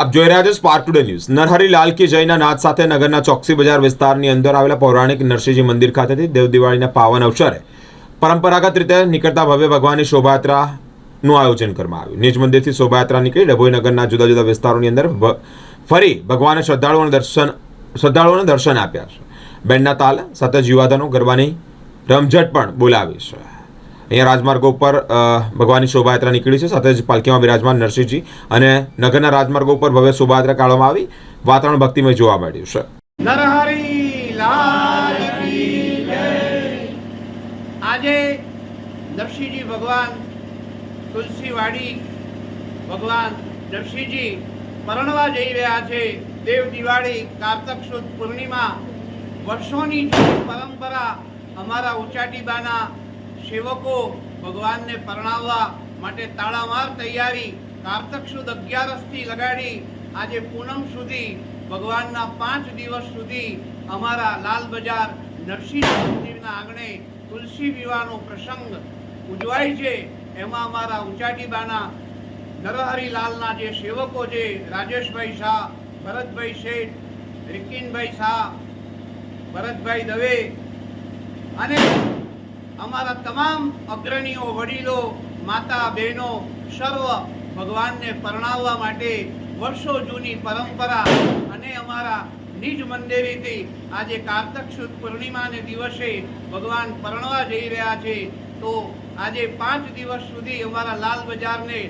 આપ જોઈ રહ્યા છો સ્પાર્ક ટુડે ન્યૂઝ। નરહરી લાલ કી જયના નાદ સાથે નગરના ચોકસી બજાર વિસ્તારની અંદર આવેલા પૌરાણિક નરસિંહજી મંદિર ખાતેથી દેવ દિવાળીના પાવન અવસરે પરંપરાગત રીતે નીકળતા ભવ્ય ભગવાનની શોભાયાત્રાનું આયોજન કરવામાં આવ્યું। નિજ મંદિરથી શોભાયાત્રા નીકળી ડભોઈ નગરના જુદા જુદા વિસ્તારોની અંદર ફરી ભગવાને શ્રદ્ધાળુઓને દર્શન આપ્યા છે। બેન્ડના તાલ સાથે જ યુવાધનો ગરબાની રમઝટ પણ બોલાવી છે। અહીંયા રાજમાર્ગો ઉપર ભગવાનની શોભાયાત્રા નીકળી છે, સાથે જ પાલખીમાં બિરાજમાન નરસિંહજી અને નગરના રાજમાર્ગો ઉપર ભવ્ય શોભાયાત્રા કાઢવામાં આવી। વાતાવરણ ભક્તિમય જોવા મળ્યું છે। નરહરી લાલ કી જય। આજે નરસિંહજી ભગવાન તુલસીવાડી ભગવાન નરસિંહજી પરણવા જઈ રહ્યા છે। દેવ દિવાળી કારતક સુદ પૂર્ણિમા વર્ષોની પરંપરા અમારા ઉચાટીબાના સેવકો ભગવાનને પરણાવવા માટે તાળામાર તૈયારી કારતક સુદ 11થી લગાડી આજે પૂનમ સુધી ભગવાનના 5 દિવસ સુધી અમારા લાલ બજાર નરસિંહ મંદિરના આંગણે તુલસી વિવાહનો પ્રસંગ ઉજવાય છે। એમાં અમારા ઉચાટીબાના નરહરી લાલના જે સેવકો છે, રાજેશભાઈ શાહ, ભરતભાઈ શેઠ, રિકિનભાઈ શાહ, ભરતભાઈ દવે અને અમારા તમામ અગ્રણીઓ, વડીલો, માતા, બહેનો સર્વ ભગવાનને પરણાવવા માટે વર્ષો જૂની પરંપરા અને અમારા નિજ મંદિરેથી આજે કારતક સુદ પૂર્ણિમાને દિવસે ભગવાન પરણવા જઈ રહ્યા છે। તો આજે 5 દિવસ સુધી અમારા લાલ બજારને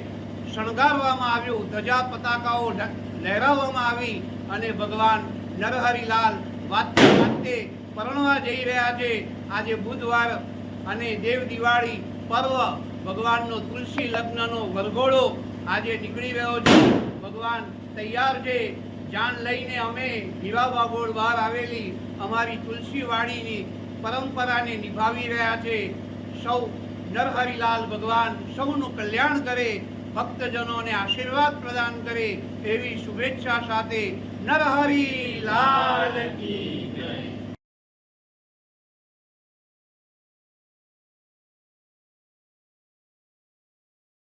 શણગારવામાં આવ્યું, ધજા પતાકાઓ લહેરાવવામાં આવી અને ભગવાન નરહરિલાલ વાતે વાતે પરણવા જઈ રહ્યા છે। આજે બુધવાર અને દેવ દિવાળી પર્વ ભગવાનનો તુલસી લગ્નનો વરઘોડો આજે નીકળી રહ્યો છે। ભગવાન તૈયાર છે। જાન લઈને અમે હીરા બાગોળ બહાર આવેલી અમારી તુલસીવાડીની પરંપરાને નિભાવી રહ્યા છે। સૌ નરહરિલાલ ભગવાન સૌનું કલ્યાણ કરે, ભક્તજનોને આશીર્વાદ પ્રદાન કરે એવી શુભેચ્છા સાથે નરહરિલાલ કી